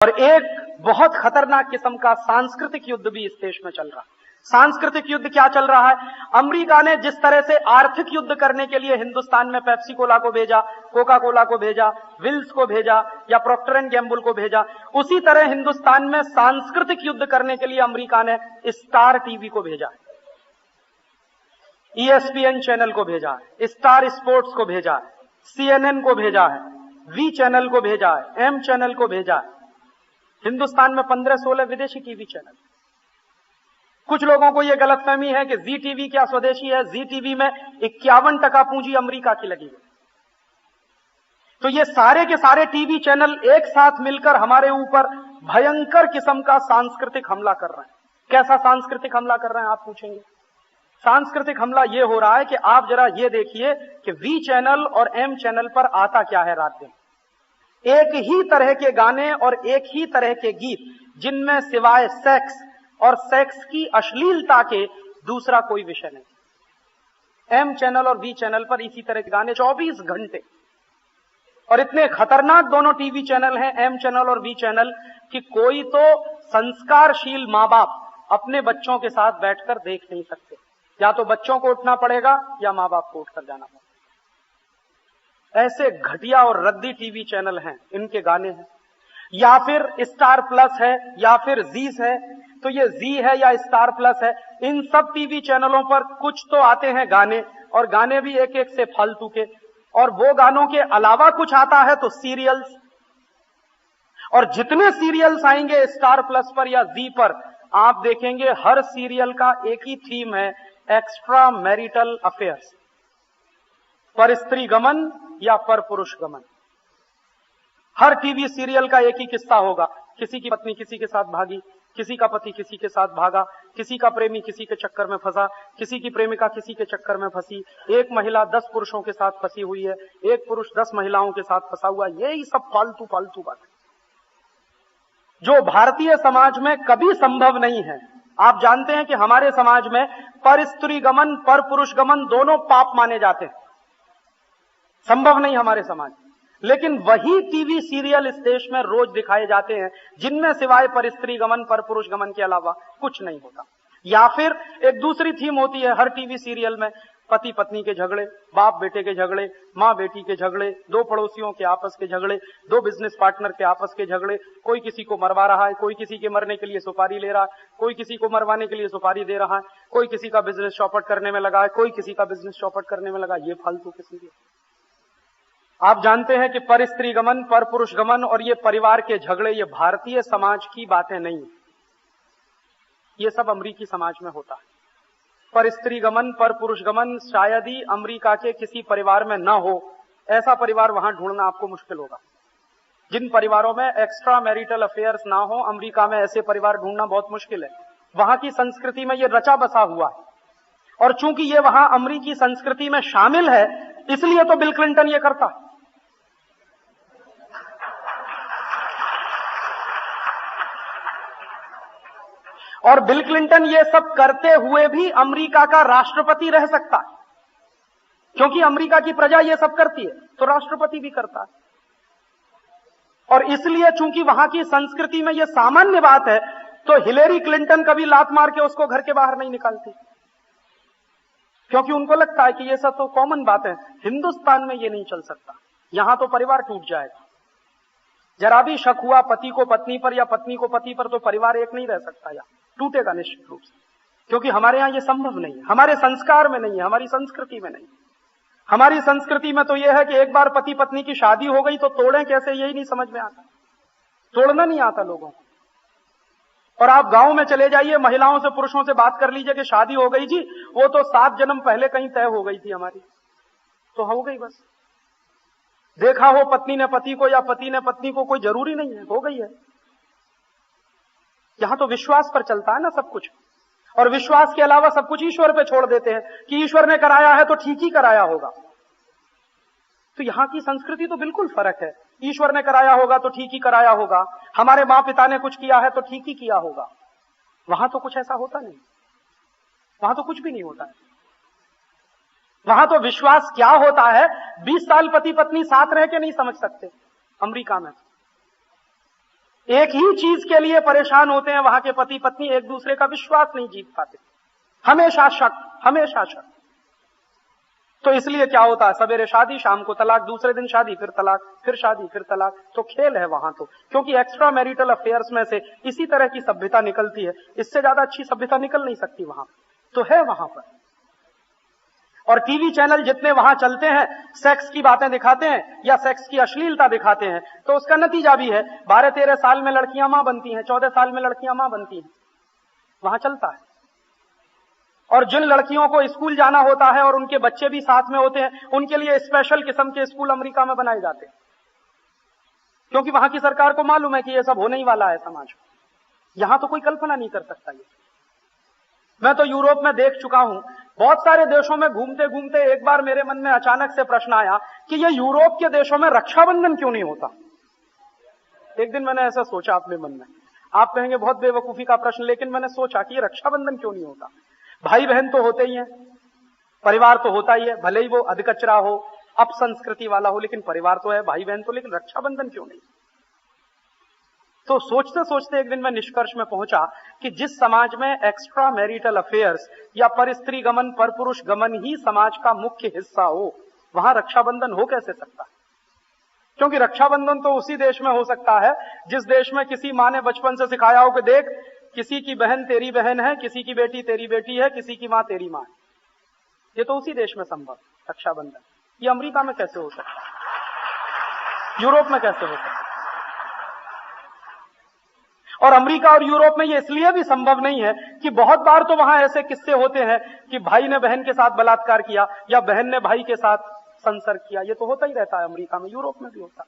और एक बहुत खतरनाक किस्म का सांस्कृतिक युद्ध भी इस देश में चल रहा है। सांस्कृतिक युद्ध क्या चल रहा है? अमेरिका ने जिस तरह से आर्थिक युद्ध करने के लिए हिंदुस्तान में पेप्सी कोला को भेजा, कोका कोला को भेजा, विल्स को भेजा या प्रॉक्टर एंड गैम्बल को भेजा, उसी तरह हिंदुस्तान में सांस्कृतिक युद्ध करने के लिए अमेरिका ने स्टार टीवी को भेजा, ESPN चैनल को भेजा है, स्टार स्पोर्ट्स को भेजा है, CNN को भेजा है, V चैनल को भेजा है, M चैनल को भेजा है। हिंदुस्तान में 15-16 विदेशी टीवी चैनल। कुछ लोगों को यह गलतफहमी है कि जी टीवी क्या स्वदेशी है। जी टीवी में 51% पूंजी अमेरिका की लगी है। तो ये सारे के सारे टीवी चैनल एक साथ मिलकर हमारे ऊपर भयंकर किस्म का सांस्कृतिक हमला कर रहे हैं। कैसा सांस्कृतिक हमला कर रहे हैं आप पूछेंगे? सांस्कृतिक हमला यह हो रहा है कि आप जरा ये देखिए कि V चैनल और M चैनल पर आता क्या है रात दिन। एक ही तरह के गाने और एक ही तरह के गीत, जिनमें सिवाय सेक्स और सेक्स की अश्लीलता के दूसरा कोई विषय नहीं। M चैनल और V चैनल पर इसी तरह के गाने 24 घंटे। और इतने खतरनाक दोनों टीवी चैनल हैं, M चैनल और V चैनल, कि कोई तो संस्कारशील माँ बाप अपने बच्चों के साथ बैठकर देख नहीं सकते। या तो बच्चों को उठना पड़ेगा या माँ बाप को उठकर जाना पड़ेगा। ऐसे घटिया और रद्दी टीवी चैनल हैं, इनके गाने हैं। या फिर स्टार प्लस है या फिर जीस है। तो ये जी है या स्टार प्लस है, इन सब टीवी चैनलों पर कुछ तो आते हैं गाने, और गाने भी एक एक से फालतू के। और वो गानों के अलावा कुछ आता है तो सीरियल्स। और जितने सीरियल्स आएंगे स्टार प्लस पर या जी पर, आप देखेंगे हर सीरियल का एक ही थीम है, एक्स्ट्रा मैरिटल अफेयर्स, पर स्त्री गमन या पर पुरुष गमन। हर टीवी सीरियल का एक ही किस्सा होगा, किसी की पत्नी किसी के साथ भागी, किसी का पति किसी के साथ भागा, किसी का प्रेमी किसी के चक्कर में फंसा, किसी की प्रेमिका किसी के चक्कर में फंसी, एक महिला 10 पुरुषों के साथ फंसी हुई है, एक पुरुष 10 महिलाओं के साथ फंसा हुआ। यही सब फालतू फालतू बात है जो भारतीय समाज में कभी संभव नहीं है। आप जानते हैं कि हमारे समाज में पर स्त्री गमन, पर पुरुष गमन दोनों पाप माने जाते हैं, संभव नहीं हमारे समाज। लेकिन वही टीवी सीरियल इस देश में रोज दिखाए जाते हैं, जिनमें सिवाय पर स्त्री गमन, पर पुरुष गमन के अलावा कुछ नहीं होता। या फिर एक दूसरी थीम होती है हर टीवी सीरियल में, पति पत्नी के झगड़े, बाप बेटे के झगड़े, माँ बेटी के झगड़े, दो पड़ोसियों के आपस के झगड़े, दो बिजनेस पार्टनर के आपस के झगड़े। कोई किसी को मरवा रहा है, कोई किसी के मरने के लिए सुपारी ले रहा है, कोई किसी को मरवाने के लिए सुपारी दे रहा है, कोई किसी का बिजनेस चौपट करने में लगा है, कोई किसी का बिजनेस चौपट करने में लगा। ये फालतू के सीरियल। आप जानते हैं कि पर स्त्री गमन, पर पुरुष गमन और ये परिवार के झगड़े, ये भारतीय समाज की बातें नहीं, ये सब अमेरिकी समाज में होता है। पर स्त्री गमन, पर पुरुष गमन शायद ही अमेरिका के किसी परिवार में ना हो। ऐसा परिवार वहां ढूंढना आपको मुश्किल होगा। जिन परिवारों में एक्स्ट्रा मैरिटल अफेयर्स ना हो, अमेरिका में ऐसे परिवार ढूंढना बहुत मुश्किल है। वहां की संस्कृति में ये रचा बसा हुआ है, और चूंकि ये वहां अमेरिकी संस्कृति में शामिल है, इसलिए तो बिल क्लिंटन ये करता है। और बिल क्लिंटन ये सब करते हुए भी अमेरिका का राष्ट्रपति रह सकता है, क्योंकि अमेरिका की प्रजा ये सब करती है तो राष्ट्रपति भी करता है। और इसलिए चूंकि वहां की संस्कृति में ये सामान्य बात है, तो हिलेरी क्लिंटन कभी लात मार के उसको घर के बाहर नहीं निकालती, क्योंकि उनको लगता है कि ये सब तो कॉमन बात है। हिंदुस्तान में ये नहीं चल सकता, यहां तो परिवार टूट जाएगा। जरा भी शक हुआ पति को पत्नी पर या पत्नी को पति पर, तो परिवार एक नहीं रह सकता, या टूटेगा निश्चित रूप से। क्योंकि हमारे यहां ये संभव नहीं है, हमारे संस्कार में नहीं है, हमारी संस्कृति में नहीं। हमारी संस्कृति में तो यह है कि एक बार पति पत्नी की शादी हो गई तो तोड़ें कैसे, यही नहीं समझ में आता। तोड़ना नहीं आता लोगों को। और आप गांव में चले जाइए, महिलाओं से पुरुषों से बात कर लीजिए कि शादी हो गई जी, वो तो 7 जन्म पहले कहीं तय हो गई थी हमारी, तो हो गई बस। देखा हो पत्नी ने पति को या पति ने पत्नी को, कोई जरूरी नहीं है, हो गई है। यहां तो विश्वास पर चलता है ना सब कुछ, और विश्वास के अलावा सब कुछ ईश्वर पे छोड़ देते हैं कि ईश्वर ने कराया है तो ठीक ही कराया होगा। तो यहां की संस्कृति तो बिल्कुल फर्क है। ईश्वर ने कराया होगा तो ठीक ही कराया होगा, हमारे मां पिता ने कुछ किया है तो ठीक ही किया होगा। वहां तो कुछ ऐसा होता नहीं, वहां तो कुछ भी नहीं होता है। वहां तो विश्वास क्या होता है, 20 साल पति पत्नी साथ रह के नहीं समझ सकते अमेरिका में। एक ही चीज के लिए परेशान होते हैं, वहां के पति पत्नी एक दूसरे का विश्वास नहीं जीत पाते, हमेशा शक, हमेशा शक। तो इसलिए क्या होता है, सवेरे शादी, शाम को तलाक, दूसरे दिन शादी, फिर तलाक, फिर शादी, फिर तलाक। तो खेल है वहां तो, क्योंकि एक्स्ट्रा मैरिटल अफेयर्स में से इसी तरह की सभ्यता निकलती है, इससे ज्यादा अच्छी सभ्यता निकल नहीं सकती वहां। तो है वहां पर। और टीवी चैनल जितने वहां चलते हैं, सेक्स की बातें दिखाते हैं या सेक्स की अश्लीलता दिखाते हैं, तो उसका नतीजा भी है 12-13 साल में लड़कियां मां बनती हैं, 14 साल में लड़कियां मां बनती हैं, वहां चलता है। और जिन लड़कियों को स्कूल जाना होता है और उनके बच्चे भी साथ में होते हैं, उनके लिए स्पेशल किस्म के स्कूल अमेरिका में बनाए जाते हैं, क्योंकि वहां की सरकार को मालूम है कि ये सब होने ही वाला है समाज में। यहां तो कोई कल्पना नहीं कर सकता ये। मैं तो यूरोप में देख चुका हूं, बहुत सारे देशों में घूमते घूमते एक बार मेरे मन में अचानक से प्रश्न आया कि ये यूरोप के देशों में रक्षाबंधन क्यों नहीं होता। एक दिन मैंने ऐसा सोचा अपने मन में, आप कहेंगे बहुत बेवकूफी का प्रश्न, लेकिन मैंने सोचा कि ये रक्षाबंधन क्यों नहीं होता। भाई बहन तो होते ही हैं, परिवार तो होता ही है, भले ही वो अधकचरा हो, अपसंस्कृति वाला हो, लेकिन परिवार तो है, भाई बहन तो, लेकिन रक्षाबंधन क्यों नहीं। तो सोचते सोचते एक दिन मैं निष्कर्ष में पहुंचा कि जिस समाज में एक्स्ट्रा मैरिटल अफेयर्स या परस्त्री गमन, परपुरुष गमन ही समाज का मुख्य हिस्सा हो, वहां रक्षाबंधन हो कैसे सकता है। क्योंकि रक्षाबंधन तो उसी देश में हो सकता है जिस देश में किसी माँ ने बचपन से सिखाया हो कि देख, किसी की बहन तेरी बहन है, किसी की बेटी तेरी बेटी है, किसी की मां तेरी मां है। ये तो उसी देश में संभव रक्षाबंधन। ये अमेरिका में कैसे हो सकता है, यूरोप में कैसे हो सकता है। और अमेरिका और यूरोप में ये इसलिए भी संभव नहीं है कि बहुत बार तो वहां ऐसे किस्से होते हैं कि भाई ने बहन के साथ बलात्कार किया या बहन ने भाई के साथ संसर्ग किया। ये तो होता ही रहता है अमेरिका में, यूरोप में भी होता है।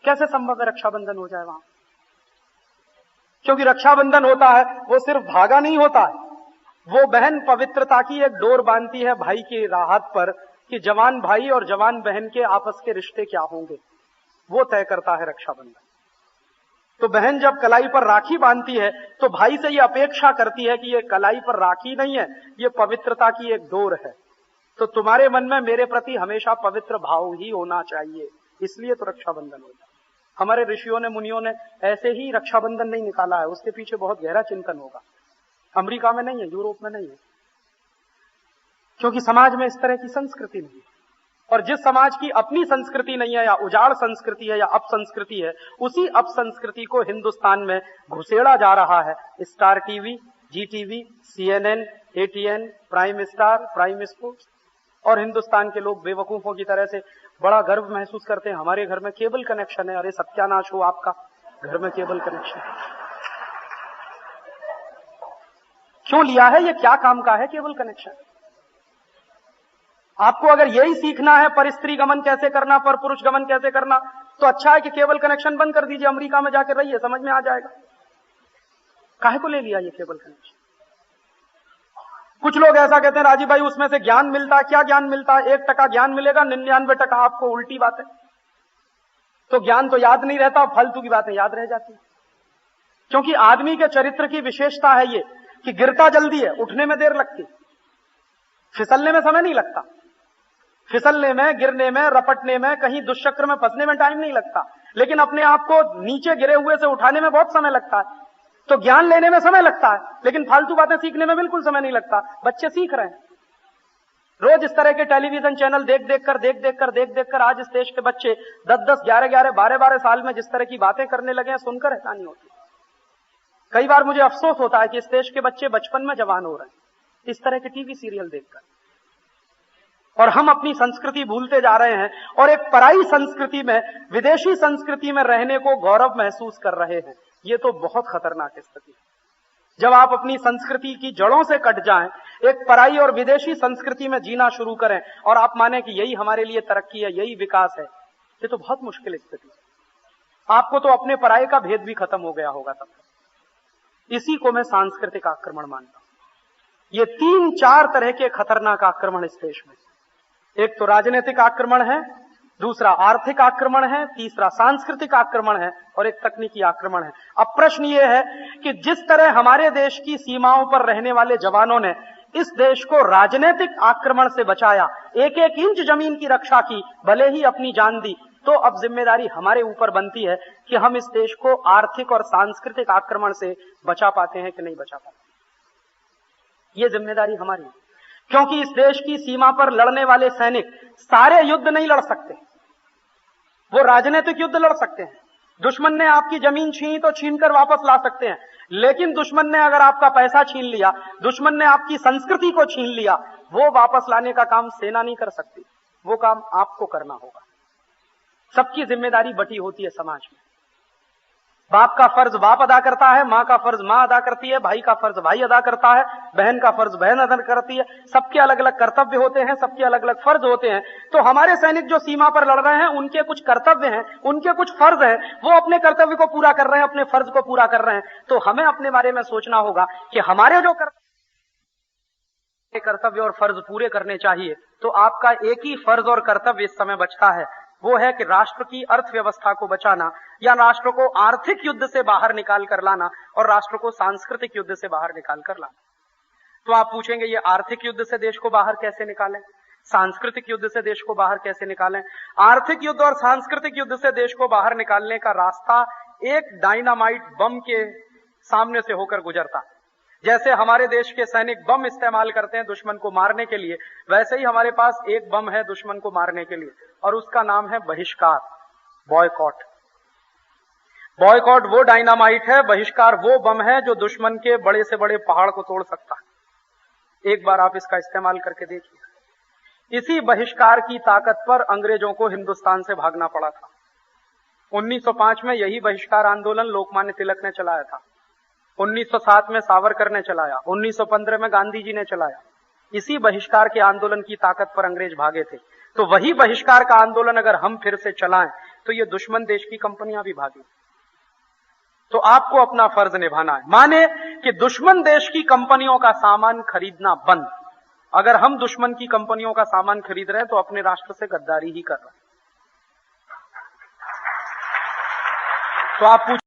कैसे संभव है रक्षाबंधन हो जाए वहां। क्योंकि रक्षाबंधन होता है वो सिर्फ धागा नहीं होता है, वो बहन पवित्रता की एक डोर बांधती है भाई की राहत पर कि जवान भाई और जवान बहन के आपस के रिश्ते क्या होंगे, वो तय करता है रक्षाबंधन। तो बहन जब कलाई पर राखी बांधती है तो भाई से ये अपेक्षा करती है कि ये कलाई पर राखी नहीं है, ये पवित्रता की एक डोर है, तो तुम्हारे मन में मेरे प्रति हमेशा पवित्र भाव ही होना चाहिए, इसलिए तो रक्षाबंधन होता है। हमारे ऋषियों ने, मुनियों ने ऐसे ही रक्षाबंधन नहीं निकाला है, उसके पीछे बहुत गहरा चिंतन होगा। अमेरिका में नहीं है, यूरोप में नहीं है, क्योंकि समाज में इस तरह की संस्कृति नहीं है। और जिस समाज की अपनी संस्कृति नहीं है, या उजाड़ संस्कृति है, या अपसंस्कृति है, उसी अपसंस्कृति को हिंदुस्तान में घुसेड़ा जा रहा है। Star TV, Zee TV, CNN, ATN, Prime Star, Prime Sports. और हिंदुस्तान के लोग बेवकूफों की तरह से बड़ा गर्व महसूस करते हैं, हमारे घर में केबल कनेक्शन है। अरे सत्यानाश हो आपका, घर में केबल कनेक्शन क्यों लिया है, ये क्या काम का है केबल कनेक्शन। आपको अगर यही सीखना है परस्त्री गमन कैसे करना, पर पुरुष गमन कैसे करना, तो अच्छा है कि केबल कनेक्शन बंद कर दीजिए, अमेरिका में जाकर रहिए, समझ में आ जाएगा। काहे को ले लिया ये केबल कनेक्शन। कुछ लोग ऐसा कहते हैं, राजीव भाई उसमें से ज्ञान मिलता है। क्या ज्ञान मिलता है, 1% ज्ञान मिलेगा, 99% आपको उल्टी बात है। तो ज्ञान तो याद नहीं रहता, फालतू की बातें याद रह जाती है। क्योंकि आदमी के चरित्र की विशेषता है ये कि गिरता जल्दी है, उठने में देर लगती, फिसलने में समय नहीं लगता। फिसलने में, गिरने में, रपटने में, कहीं दुष्चक्र में फंसने में टाइम नहीं लगता, लेकिन अपने आप को नीचे गिरे हुए से उठाने में बहुत समय लगता है। तो ज्ञान लेने में समय लगता है, लेकिन फालतू बातें सीखने में बिल्कुल समय नहीं लगता। बच्चे सीख रहे हैं रोज इस तरह के टेलीविजन चैनल देख देख कर आज इस देश के बच्चे 10-10, 11-11, 12-12 साल में जिस तरह की बातें करने लगे हैं, सुनकर हैरानी होती है। कई बार मुझे अफसोस होता है कि इस देश के बच्चे बचपन में जवान हो रहे हैं इस तरह के टीवी सीरियल देखकर, और हम अपनी संस्कृति भूलते जा रहे हैं और एक पराई संस्कृति में, विदेशी संस्कृति में रहने को गौरव महसूस कर रहे हैं। ये तो बहुत खतरनाक स्थिति है। जब आप अपनी संस्कृति की जड़ों से कट जाएं, एक पराई और विदेशी संस्कृति में जीना शुरू करें और आप माने कि यही हमारे लिए तरक्की है, यही विकास है, ये तो बहुत मुश्किल स्थिति है। आपको तो अपने पराये का भेद भी खत्म हो गया होगा तब। इसी को मैं सांस्कृतिक आक्रमण मानता हूं। ये 3-4 तरह के खतरनाक आक्रमण इस देश में, एक तो राजनीतिक आक्रमण है, दूसरा आर्थिक आक्रमण है, तीसरा सांस्कृतिक आक्रमण है, और एक तकनीकी आक्रमण है। अब प्रश्न ये है कि जिस तरह हमारे देश की सीमाओं पर रहने वाले जवानों ने इस देश को राजनीतिक आक्रमण से बचाया, एक एक इंच जमीन की रक्षा की, भले ही अपनी जान दी, तो अब जिम्मेदारी हमारे ऊपर बनती है कि हम इस देश को आर्थिक और सांस्कृतिक आक्रमण से बचा पाते हैं कि नहीं बचा पाते। ये जिम्मेदारी हमारी है, क्योंकि इस देश की सीमा पर लड़ने वाले सैनिक सारे युद्ध नहीं लड़ सकते। वो राजनीतिक युद्ध लड़ सकते हैं, दुश्मन ने आपकी जमीन छीनी तो छीन कर वापस ला सकते हैं, लेकिन दुश्मन ने अगर आपका पैसा छीन लिया, दुश्मन ने आपकी संस्कृति को छीन लिया, वो वापस लाने का काम सेना नहीं कर सकती, वो काम आपको करना होगा। सबकी जिम्मेदारी बटी होती है समाज में। बाप का फर्ज बाप अदा करता है, मां का फर्ज मां अदा करती है, भाई का फर्ज भाई अदा करता है, बहन का फर्ज बहन अदा करती है। सबके अलग अलग कर्तव्य होते हैं, सबके अलग अलग फर्ज होते हैं। तो हमारे सैनिक जो सीमा पर लड़ रहे हैं, उनके कुछ कर्तव्य हैं, उनके कुछ फर्ज हैं, वो अपने कर्तव्य को पूरा कर रहे हैं, अपने फर्ज को पूरा कर रहे हैं। तो हमें अपने बारे में सोचना होगा कि हमारे जो कर्तव्य और फर्ज पूरे करने चाहिए। तो आपका एक ही फर्ज और कर्तव्य इस समय बचता है, वो है कि राष्ट्र की अर्थव्यवस्था को बचाना, या राष्ट्र को आर्थिक युद्ध से बाहर निकाल कर लाना, और राष्ट्र को सांस्कृतिक युद्ध से बाहर निकाल कर लाना। तो आप पूछेंगे, ये आर्थिक युद्ध से देश को बाहर कैसे निकालें, सांस्कृतिक युद्ध से देश को बाहर कैसे निकालें? आर्थिक युद्ध और सांस्कृतिक युद्ध से देश को बाहर निकालने का रास्ता एक डायनामाइट बम के सामने से होकर गुजरता। जैसे हमारे देश के सैनिक बम इस्तेमाल करते हैं दुश्मन को मारने के लिए, वैसे ही हमारे पास एक बम है दुश्मन को मारने के लिए, और उसका नाम है बहिष्कार, बॉयकॉट। बॉयकॉट वो डायनामाइट है, बहिष्कार वो बम है जो दुश्मन के बड़े से बड़े पहाड़ को तोड़ सकता है। एक बार आप इसका इस्तेमाल करके देखिए। इसी बहिष्कार की ताकत पर अंग्रेजों को हिंदुस्तान से भागना पड़ा था। 1905 में यही बहिष्कार आंदोलन लोकमान्य तिलक ने चलाया था, 1907 में सावरकर ने चलाया, 1915 में गांधी जी ने चलाया। इसी बहिष्कार के आंदोलन की ताकत पर अंग्रेज भागे थे। तो वही बहिष्कार का आंदोलन अगर हम फिर से चलाएं तो ये दुश्मन देश की कंपनियां भी भागी। तो आपको अपना फर्ज निभाना है। माने कि दुश्मन देश की कंपनियों का सामान खरीदना बंद। अगर हम दुश्मन की कंपनियों का सामान खरीद रहे हैं तो अपने राष्ट्र से गद्दारी ही कर रहे हैं। तो आप